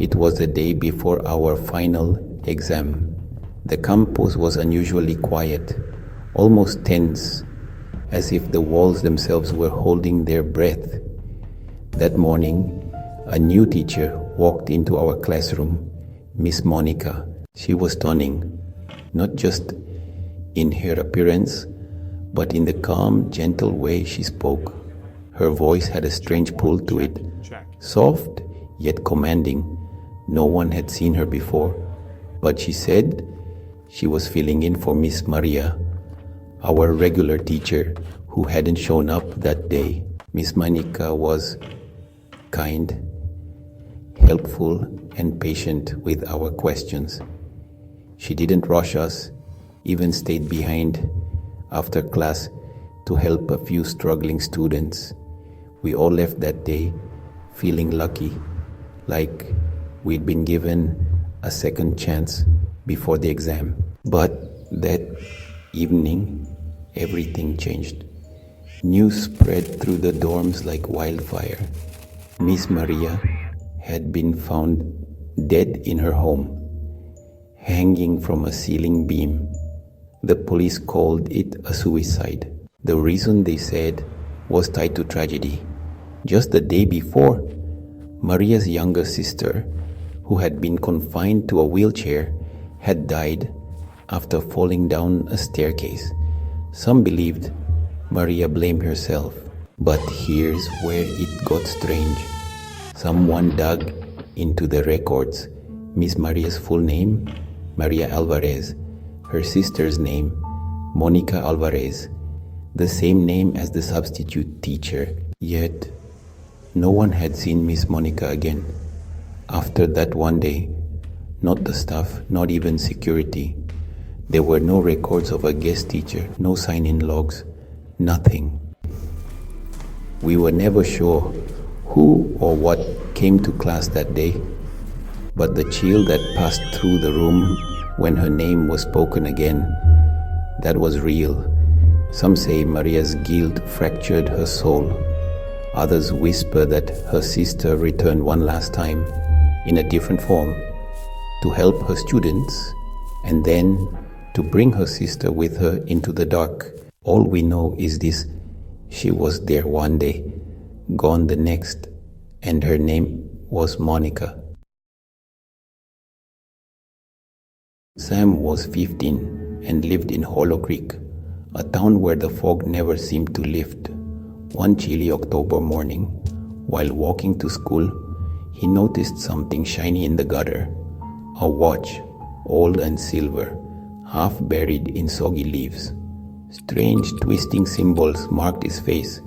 It was the day before our final exam. The campus was unusually quiet, almost tense, as if the walls themselves were holding their breath. That morning, a new teacher walked into our classroom, Miss Monica. She was stunning, not just in her appearance, but in the calm, gentle way she spoke. Her voice had a strange pull to it, soft yet commanding. No one had seen her before, but she said she was filling in for Miss Maria, our regular teacher who hadn't shown up that day. Miss Monica was kind, helpful, and patient with our questions. She didn't rush us, even stayed behind after class to help a few struggling students. We all left that day feeling lucky, like we'd been given a second chance before the exam. But that evening, everything changed. News spread through the dorms like wildfire. Miss Maria had been found dead in her home, hanging from a ceiling beam. The police called it a suicide. The reason, they said, was tied to tragedy. Just the day before, Maria's younger sister, who had been confined to a wheelchair, had died after falling down a staircase. Some believed Maria blamed herself. But here's where it got strange. Someone dug into the records. Miss Maria's full name, Maria Alvarez. Her sister's name, Monica Alvarez. The same name as the substitute teacher. Yet, no one had seen Miss Monica again. After that one day, not the staff, not even security. There were no records of a guest teacher, no sign-in logs, nothing. We were never sure who or what came to class that day, but the chill that passed through the room when her name was spoken again, that was real. Some say Maria's guilt fractured her soul. Others whisper that her sister returned one last time in a different form to help her students and then to bring her sister with her into the dark. All we know is this: she was there one day, gone the next, and her name was Monica. Sam was 15 and lived in Hollow Creek, a town where the fog never seemed to lift. One chilly October morning, while walking to school, he noticed something shiny in the gutter. A watch, old and silver, half buried in soggy leaves. Strange twisting symbols marked his face,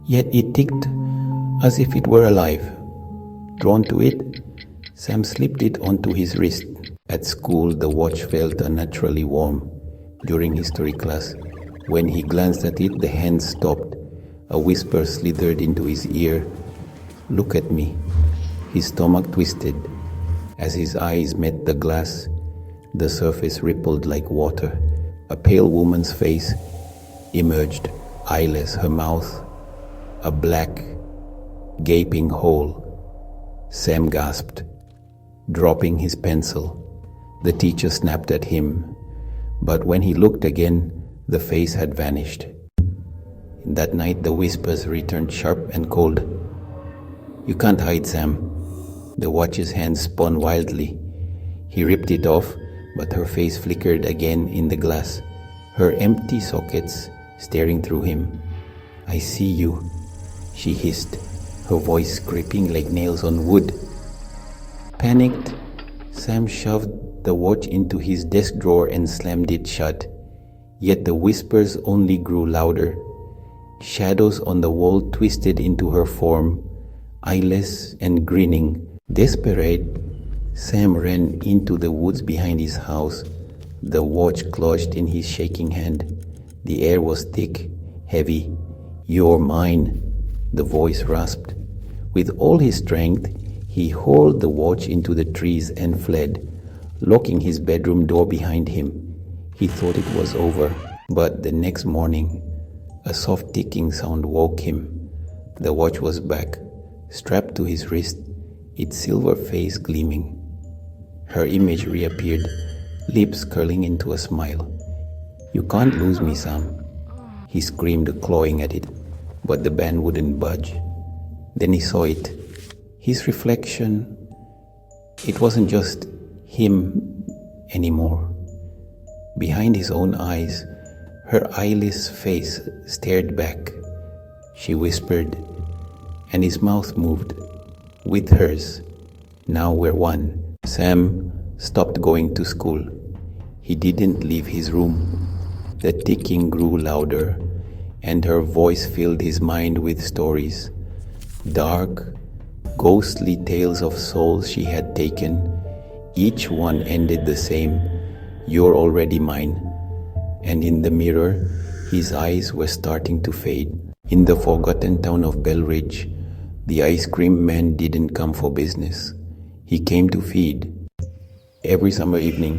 yet it ticked as if it were alive. Drawn to it, Sam slipped it onto his wrist. At school, the watch felt unnaturally warm. During history class, when he glanced at it, the hand stopped. A whisper slithered into his ear. "Look at me." His stomach twisted. As his eyes met the glass, the surface rippled like water. A pale woman's face emerged, eyeless, her mouth a black, gaping hole. Sam gasped, dropping his pencil. The teacher snapped at him, but when he looked again, the face had vanished. That night, the whispers returned sharp and cold. "You can't hide, Sam." The watch's hand spun wildly. He ripped it off, but her face flickered again in the glass, her empty sockets staring through him. "I see you," she hissed, her voice scraping like nails on wood. Panicked, Sam shoved the watch into his desk drawer and slammed it shut. Yet the whispers only grew louder. Shadows on the wall twisted into her form, eyeless and grinning. Desperate, Sam ran into the woods behind his house, the watch clutched in his shaking hand. The air was thick, heavy. "You're mine," the voice rasped. With all his strength, he hurled the watch into the trees and fled, locking his bedroom door behind him. He thought it was over, but the next morning, a soft ticking sound woke him. The watch was back, strapped to his wrist, its silver face gleaming. Her image reappeared, lips curling into a smile. "You can't lose me, Sam," he screamed, clawing at it, but the band wouldn't budge. Then he saw it. His reflection. It wasn't just him anymore. Behind his own eyes, her eyeless face stared back. She whispered, and his mouth moved with hers. "Now we're one." Sam stopped going to school. He didn't leave his room. The ticking grew louder, and her voice filled his mind with stories. Dark, ghostly tales of souls she had taken. Each one ended the same: "You're already mine." And in the mirror, his eyes were starting to fade. In the forgotten town of Belridge, the ice cream man didn't come for business. He came to feed. Every summer evening,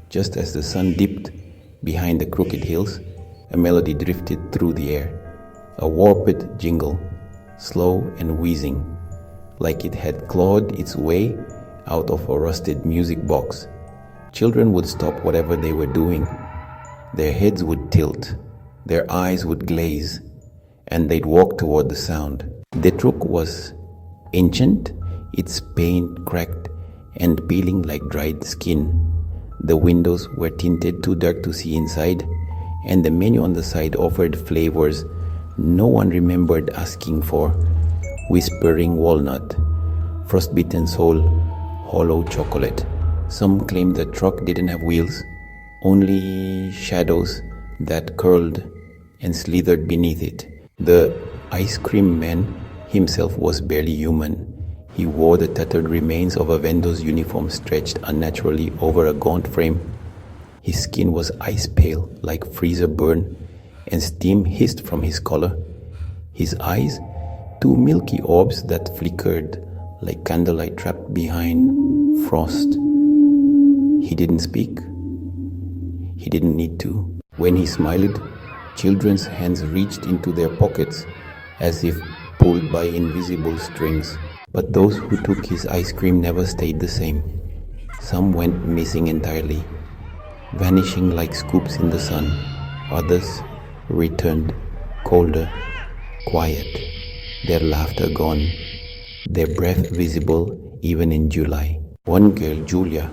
just as the sun dipped behind the crooked hills, a melody drifted through the air, a warped jingle, slow and wheezing, like it had clawed its way out of a rusted music box. Children would stop whatever they were doing. Their heads would tilt, their eyes would glaze, and they'd walk toward the sound. The truck was ancient, its paint cracked and peeling like dried skin. The windows were tinted too dark to see inside, and the menu on the side offered flavors no one remembered asking for: whispering walnut, frostbitten soul, hollow chocolate. Some claimed the truck didn't have wheels, only shadows that curled and slithered beneath it. The ice cream man himself was barely human. He wore the tattered remains of a vendor's uniform stretched unnaturally over a gaunt frame. His skin was ice pale, like freezer burn, and steam hissed from his collar. His eyes, two milky orbs that flickered like candlelight trapped behind frost. He didn't speak. He didn't need to. When he smiled, children's hands reached into their pockets as if pulled by invisible strings. But those who took his ice cream never stayed the same. Some went missing entirely, vanishing like scoops in the sun. Others returned colder, quiet, their laughter gone, their breath visible even in July. One girl, Julia,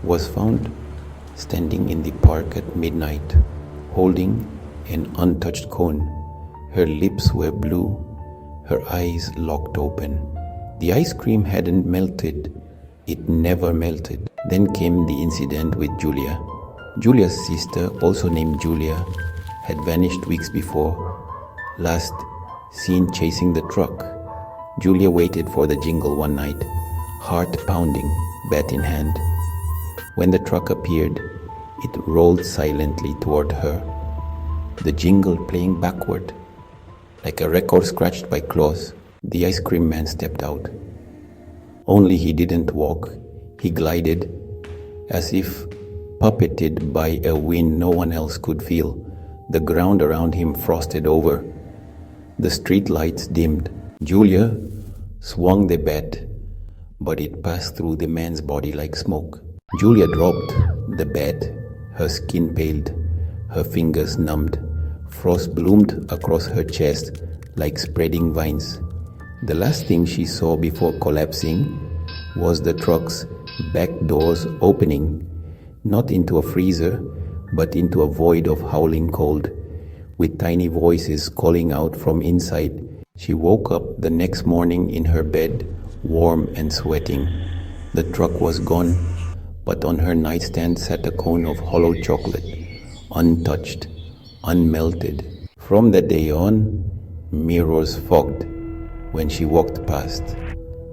was found standing in the park at midnight, holding an untouched cone. Her lips were blue, her eyes locked open. The ice cream hadn't melted. It never melted. Then came the incident with Julia. Julia's sister, also named Julia, had vanished weeks before, last seen chasing the truck. Julia waited for the jingle one night, heart pounding, bat in hand. When the truck appeared, it rolled silently toward her, the jingle playing backward, like a record scratched by claws. The ice cream man stepped out. Only he didn't walk. He glided, as if puppeted by a wind no one else could feel. The ground around him frosted over. The street lights dimmed. Julia swung the bat, but it passed through the man's body like smoke. Julia dropped the bat. Her skin paled, her fingers numbed. Frost bloomed across her chest like spreading vines. The last thing she saw before collapsing was the truck's back doors opening, not into a freezer, but into a void of howling cold, with tiny voices calling out from inside. She woke up the next morning in her bed, warm and sweating. The truck was gone, but on her nightstand sat a cone of hollow chocolate, untouched, unmelted. From that day on, mirrors fogged when she walked past.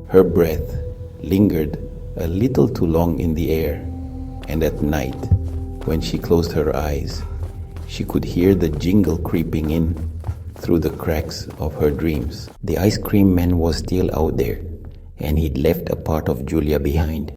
Her breath lingered a little too long in the air, and at night, when she closed her eyes, she could hear the jingle creeping in through the cracks of her dreams. The ice cream man was still out there, and he'd left a part of Julia behind.